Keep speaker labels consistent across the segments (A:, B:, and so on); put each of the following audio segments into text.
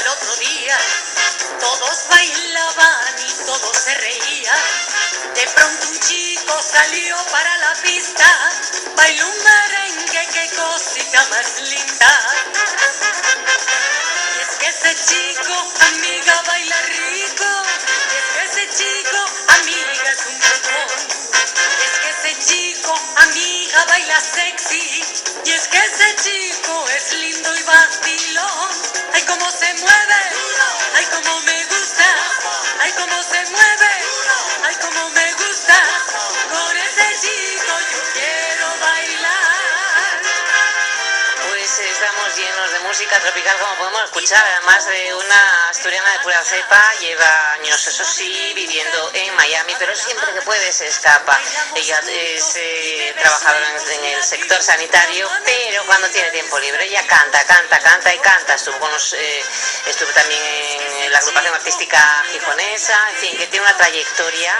A: el otro día. Todos bailaban y todos se reían. De pronto un chico salió para la pista. Bailó un merengue, qué cosita más linda. Y es que ese chico, amiga, baila rico. Y es que ese chico, amiga, es un botón. Y es que ese chico, amiga, baila sexy. Y es que ese chico es lindo y vacilón. Ay, cómo se mueve, ay, cómo me gusta. Ay, cómo se mueve, ay, cómo me gusta. Con ese chico yo quiero bailar.
B: Pues estamos llenos de música tropical, como podemos escuchar, además de una asturiana de pura cepa. Lleva años, eso sí, viviendo en Miami, pero siempre que puede se escapa. Ella es trabajadora en el sector sanitario, pero cuando tiene tiempo libre ella canta. Estuvo también en la agrupación artística gijonesa, en fin, que tiene una trayectoria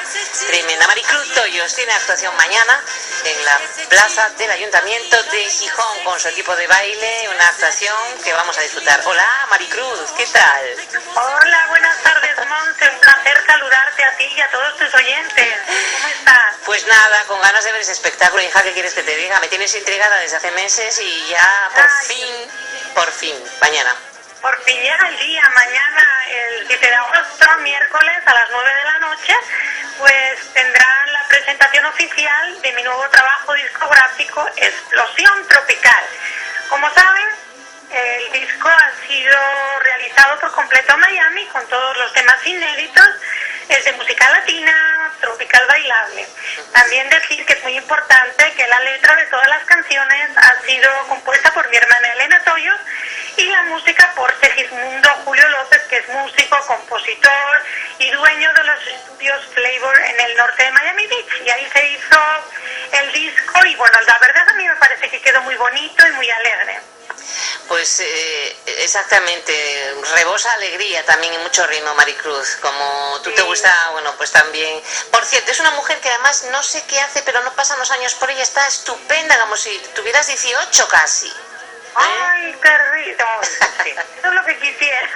B: tremenda. Maricruz Toyos tiene actuación mañana en la plaza del Ayuntamiento de Gijón con su equipo de baile, una actuación que vamos a disfrutar. Hola, Maricruz, ¿qué tal?
C: Hola, buenas tardes, Monse, un placer saludarte a ti y a todos tus oyentes. ¿Cómo estás?
B: Pues nada, con ganas de ver ese espectáculo, hija, ¿qué quieres que te diga? Me tienes intrigada desde hace meses y ya por fin, mañana.
C: Por fin llega el día, mañana, el 7 de agosto, miércoles, a las 9 de la noche, pues tendrán la presentación oficial de mi nuevo trabajo discográfico, Explosión Tropical. Como saben, el disco ha sido realizado por completo en Miami, con todos los temas inéditos, es de música latina, tropical bailable. También decir que es muy importante que la letra de todas las canciones ha sido compuesta por mi hermana Elena Toyos y la música por Segismundo Julio López, que es músico, compositor y dueño de los estudios Flavor en el norte de Miami Beach. Y ahí se hizo el disco y bueno, la verdad a mí me parece que quedó muy bonito y muy alegre.
B: Pues exactamente, rebosa alegría también y mucho ritmo, Maricruz, como tú te gusta, bueno, pues también. Por cierto, es una mujer que además no sé qué hace, pero no pasan los años por ella, está estupenda, como si tuvieras 18 casi.
C: ¡Ay, qué rico! Sí, eso es lo que quisiera,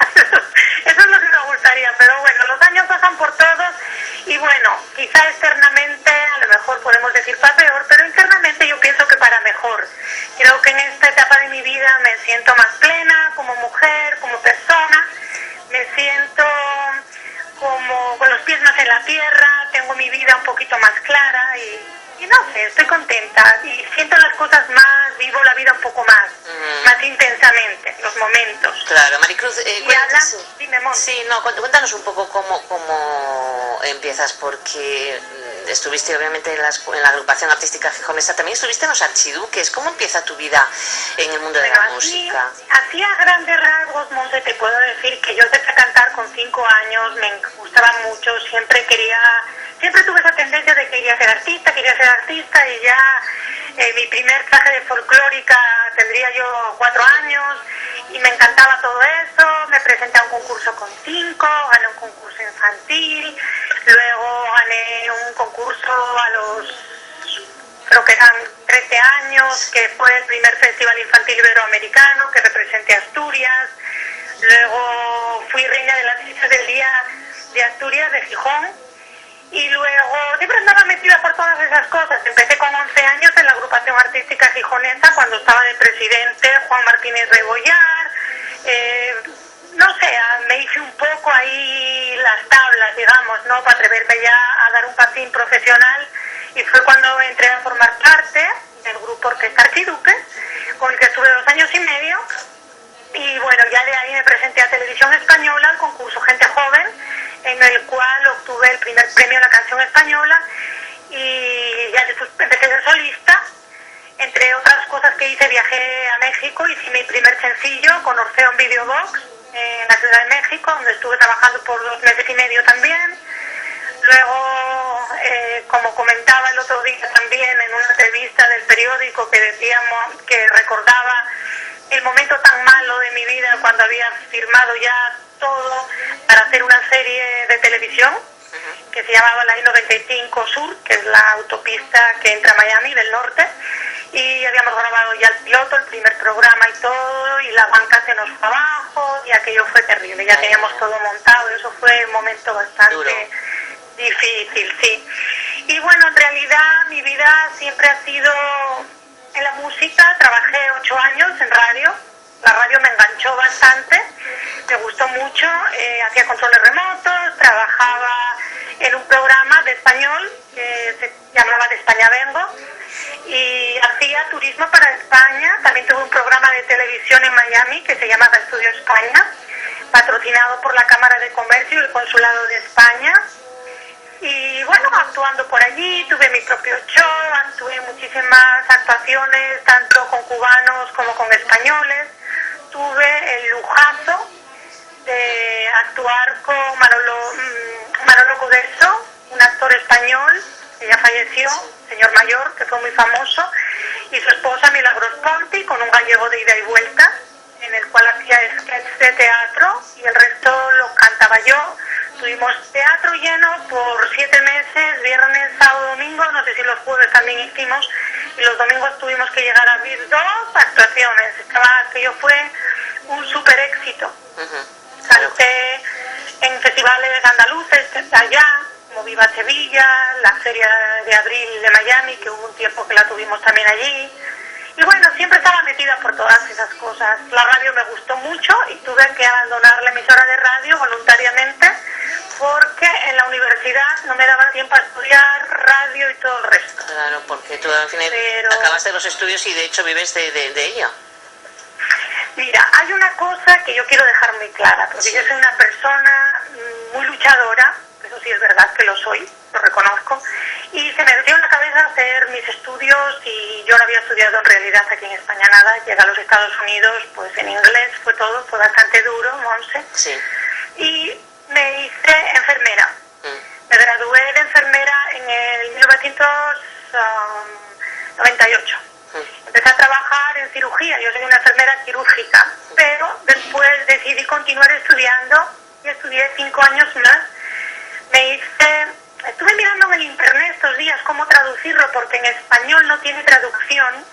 C: eso es lo que me gustaría, pero bueno, los años pasan por todos y bueno, quizá externamente a lo mejor podemos decir para peor, pero internamente yo pienso que para mejor. Creo que en esta etapa de mi vida me siento más plena como mujer, como persona, me siento como con los pies más en la tierra, tengo mi vida un poquito más clara y no sé, estoy contenta y siento las cosas más, vivo la vida un poco más intensamente, los momentos.
B: Claro, Maricruz,
C: dime, Mon.
B: Sí, no, cuéntanos un poco cómo empiezas, porque estuviste obviamente en la agrupación artística gijonesa, también estuviste en los Archiduques. ¿Cómo empieza tu vida en el mundo de la música?
C: Así a grandes rasgos, Monse, te puedo decir que yo empecé a cantar con 5 años, me gustaba mucho, siempre tuve esa tendencia de que quería ser artista y ya mi primer traje de folclórica tendría yo 4 años y me encantaba todo eso, me presenté a un concurso con 5, gané un concurso infantil, luego gané un concurso a los, creo que eran 13 años, que fue el primer festival infantil iberoamericano que representé a Asturias, luego fui reina de las fiestas del día de Asturias de Gijón. Y luego siempre andaba metida por todas esas cosas. Empecé con 11 años en la agrupación artística gijonesa cuando estaba de presidente Juan Martínez Rebollar. No sé, me hice un poco ahí las tablas, digamos, ¿no? Para atreverme ya a dar un patín profesional. Y fue cuando entré a formar parte del grupo Orquesta Archiduques, con el que estuve 2 años y medio. Y bueno, ya de ahí me presenté a Televisión Española, al concurso Gente Joven, en el cual obtuve el primer premio a la canción española y ya después empecé a ser solista. Entre otras cosas que hice, viajé a México, hice mi primer sencillo con Orfeón Video Box en la Ciudad de México, donde estuve trabajando por 2 meses y medio también. Luego, como comentaba el otro día también en una entrevista del periódico que decíamos, que recordaba el momento tan malo de mi vida cuando había firmado ya todo para hacer una serie de televisión que se llamaba la I-95 Sur, que es la autopista que entra a Miami del norte, y habíamos grabado ya el piloto, el primer programa y todo, y la banca se nos fue abajo, trabajo y aquello fue terrible. Ya teníamos todo montado, eso fue un momento bastante
B: duro,
C: difícil, sí. Y bueno, en realidad mi vida siempre ha sido en la música. Trabajé 8 años en radio. La radio me enganchó bastante, me gustó mucho. Hacía controles remotos, trabajaba en un programa de español que se llamaba De España Vengo, y hacía turismo para España. También tuve un programa de televisión en Miami que se llamaba Estudio España, patrocinado por la Cámara de Comercio y el Consulado de España. Y bueno, actuando por allí, tuve mi propio show, tuve muchísimas actuaciones, tanto con cubanos como con españoles. Tuve el lujazo de actuar con Manolo Cudeso, un actor español que ya falleció, señor mayor, que fue muy famoso, y su esposa Milagros Ponti, con un gallego de ida y vuelta, en el cual hacía sketches de teatro y el resto lo cantaba yo. Tuvimos teatro lleno por 7 meses, viernes, sábado, domingo, no sé si los jueves también hicimos, y los domingos tuvimos que llegar a abrir 2 actuaciones. Aquello fue un súper éxito. Canté en festivales andaluces allá, como Viva Sevilla, la Feria de Abril de Miami, que hubo un tiempo que la tuvimos también allí. Y bueno, siempre estaba metida por todas esas cosas. La radio me gustó mucho y tuve que abandonar la emisora de radio voluntariamente porque en la universidad no me daba tiempo a estudiar radio y todo el resto.
B: Claro, porque tú al final acabaste los estudios y de hecho vives de ello.
C: Mira, hay una cosa que yo quiero dejar muy clara, porque yo soy una persona muy luchadora, eso sí es verdad que lo soy, lo reconozco, y se me metió en la cabeza hacer mis estudios y yo no había estudiado en realidad aquí en España nada. Llegué a los Estados Unidos, pues en inglés fue todo, fue bastante duro, Monse,
B: sí.
C: Y me hice enfermera. Me gradué de enfermera en el 1998. Empecé a trabajar en cirugía, yo soy una enfermera quirúrgica, pero después decidí continuar estudiando y estudié 5 años más. Estuve mirando en el internet estos días cómo traducirlo, porque en español no tiene traducción,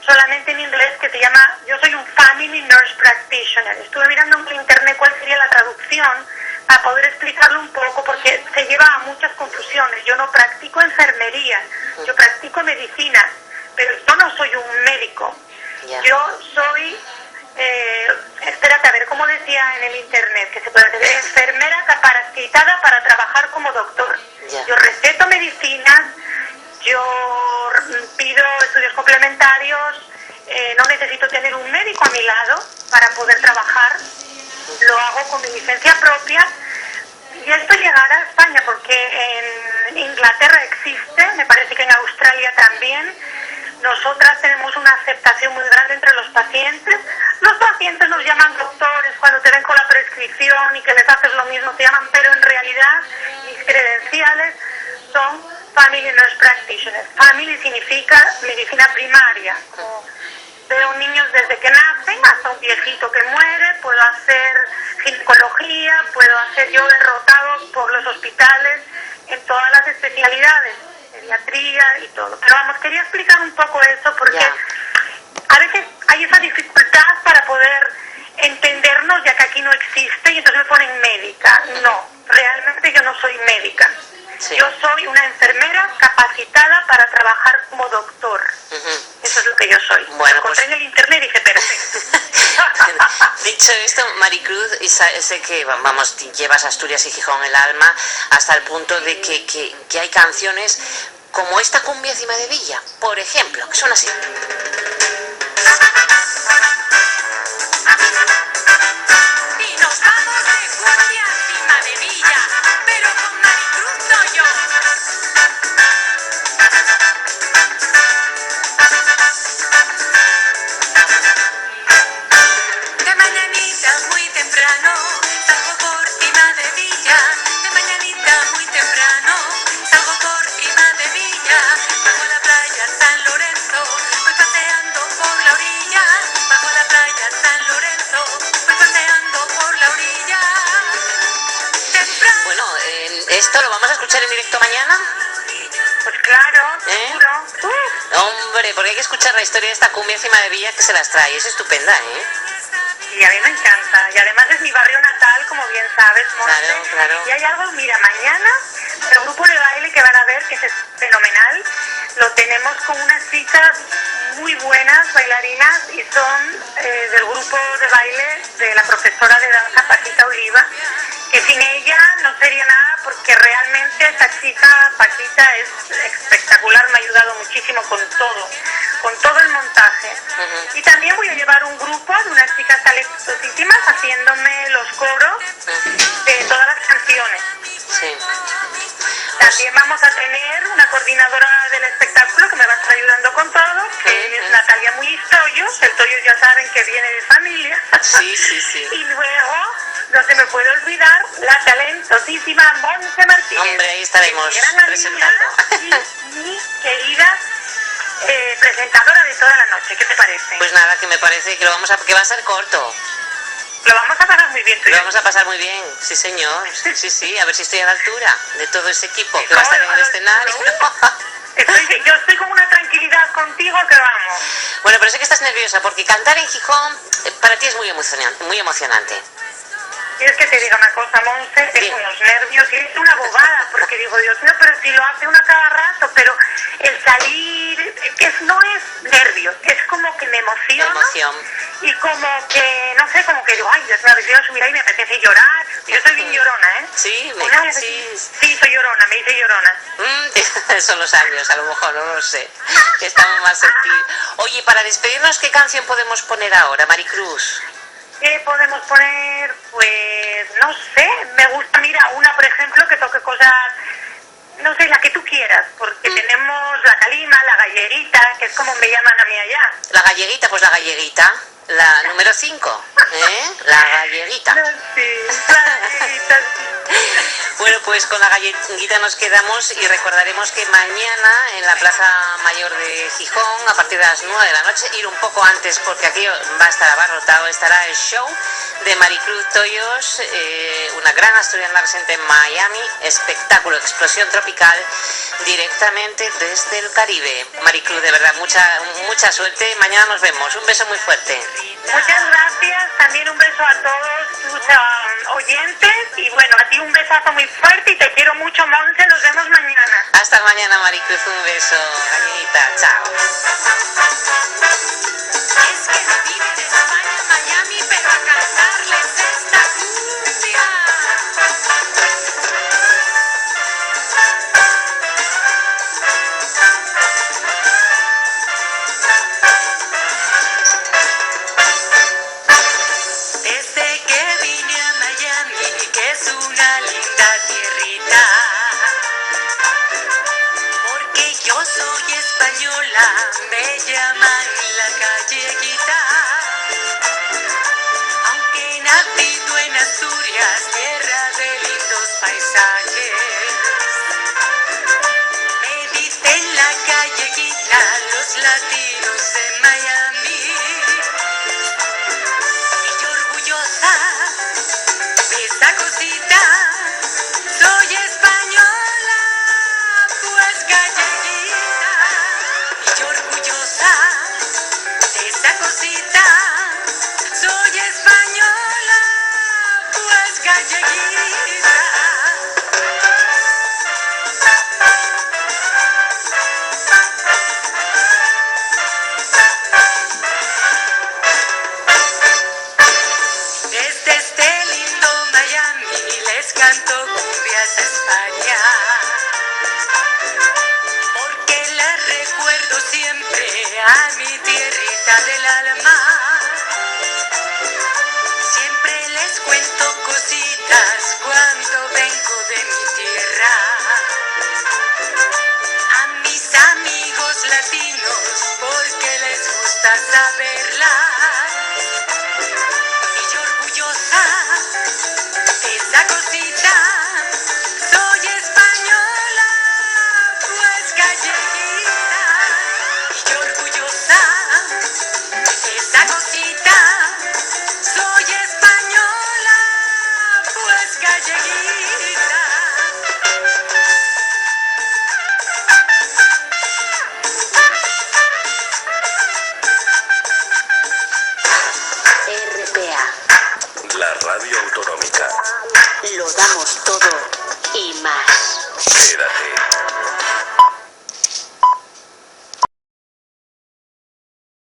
C: solamente en inglés, que se llama, yo soy un Family Nurse Practitioner. Estuve mirando en internet cuál sería la traducción para poder explicarlo un poco, porque se lleva a muchas confusiones. Yo no practico enfermería, yo practico medicina, pero yo no soy un médico. Yo soy, espérate, a ver, ¿cómo decía en el internet? Que se puede decir, enfermera capacitada para trabajar como doctor. Yo receto medicinas, yo pido estudios complementarios, no necesito tener un médico a mi lado para poder trabajar. Lo hago con mi licencia propia. Y esto llegará a España porque en Inglaterra existe, me parece que en Australia también. Nosotras tenemos una aceptación muy grande entre los pacientes. Los pacientes nos llaman doctores cuando te ven con la prescripción y que les haces lo mismo, te llaman, pero en realidad mis credenciales son Family Nurse Practitioner. Family significa medicina primaria. Veo niños desde que nacen hasta un viejito que muere, puedo hacer ginecología, puedo hacer, yo he rotado por los hospitales en todas las especialidades, pediatría y todo. Pero vamos, quería explicar un poco eso porque a veces hay esa dificultad para poder entendernos, ya que aquí no existe, y entonces me ponen médica. No, realmente yo no soy médica. Yo soy una enfermera capacitada para trabajar como doctor. Eso es lo que yo soy.
B: Bueno,
C: encontré en el internet y dije, perfecto.
B: Dicho esto, Maricruz, sé que vamos, llevas Asturias y Gijón en el alma hasta el punto de que hay canciones como esta cumbia encima de Villa, por ejemplo, que son así.
A: Y nos vamos de cumbia encima de Villa, pero con Maricruz no yo. De mañanita muy temprano, salgo por cima de Villa. De mañanita muy temprano, salgo por cima de Villa. Bajo la playa San Lorenzo, voy paseando por la orilla. Bajo la playa San Lorenzo, voy paseando por la orilla. Temprano.
B: Bueno, ¿esto lo vamos a escuchar en directo mañana?
C: Pues claro, seguro.
B: Hombre, porque hay que escuchar la historia de esta cumbia encima de Villa que se las trae, es estupenda, ¿eh?
C: sí, a mí me encanta. Y además es mi barrio natal, como bien sabes, Monse.
B: Claro, claro.
C: Y hay algo, mira, mañana el grupo de baile que van a ver, que es fenomenal, lo tenemos con unas chicas muy buenas bailarinas y son del grupo de baile de la profesora de danza Paquita Oliva, que sin ella no sería nada porque realmente esta chica, Paquita, es espectacular, me ha ayudado muchísimo con todo el montaje. Y también voy a llevar un grupo de unas chicas talentosísimas haciéndome los coros de todas las canciones.
B: Sí.
C: También vamos a tener una coordinadora del espectáculo que me va a estar ayudando con todo, que es Natalia Muñiz-Toyos. El Toyos ya saben que viene de familia.
B: Sí, sí, sí.
C: Y luego, no se me puede olvidar, la talentosísima Monse Martínez.
B: Hombre, ahí estaremos
C: Gran
B: presentando.
C: amiga y mi querida presentadora de toda la noche. ¿Qué te parece?
B: Pues nada, que me parece que que va a ser corto.
C: Lo vamos a pasar muy bien, tú y
B: Lo
C: yo.
B: vamos a pasar muy bien, sí señor, sí, a ver si estoy a la altura de todo ese equipo que va a estar en el escenario.
C: Yo estoy con una tranquilidad contigo que vamos.
B: Bueno, pero sé que estás nerviosa porque cantar en Gijón para ti es muy emocionante, muy emocionante.
C: ¿Quieres que te diga una cosa, Monse? Tengo unos nervios y es una bobada, porque digo, Dios mío, pero si lo hace una cada rato, pero el salir, no es nervios, es como que me emociono.
B: Emoción.
C: Y como que, no sé, como que digo, ay, Dios mío, quiero subir ahí, me apetece llorar. Yo soy bien llorona, ¿eh?
B: Sí,
C: Sí, soy llorona, me dice llorona.
B: Son los años, a lo mejor, no lo sé. Estamos más sentidos. Oye, para despedirnos, ¿qué canción podemos poner ahora, Maricruz?
C: ¿Qué podemos poner? Pues, no sé, me gusta, mira, una, por ejemplo, que toque cosas, no sé, la que tú quieras, porque tenemos la calima, la gallerita, que es como me llaman a mí allá.
B: La galleguita, pues la galleguita, la número 5, ¿eh? La galleguita.
C: Sí, la gallerita,
B: Bueno, pues con la galleguita nos quedamos y recordaremos que mañana en la Plaza Mayor de Gijón, a partir de las 9 de la noche, ir un poco antes porque aquí va a estar abarrotado, estará el show de Maricruz Toyos, una gran asturiana residente en Miami, espectáculo, explosión tropical, directamente desde el Caribe. Maricruz, de verdad, mucha suerte, mañana nos vemos, un beso muy fuerte.
C: Muchas gracias, también un beso a todos tus oyentes y bueno, a ti un besazo muy fuerte y te quiero mucho, Monse, nos vemos mañana.
B: Hasta mañana, Maricruz, un beso, galleguita, chao.
A: Es que no vive en España, Miami, pero a cantarles esta cumbia. Desde que vine a Miami, que es una linda tierrita, porque yo soy española, me llaman la galleguita. Aunque nacido en Asturias, tierra de lindos paisajes, me dicen la galleguita los latinos de Miami. Y yo orgullosa de esa cosita, soy española, pues galleguita. Y yo orgullosa de esa cosita, soy española, pues galleguita. Desde este lindo Miami les canto cumbias a España, porque la recuerdo siempre a mi tierrita del alma. Siempre les cuento cositas cuando vengo de mi tierra, a mis amigos latinos, porque les gusta saber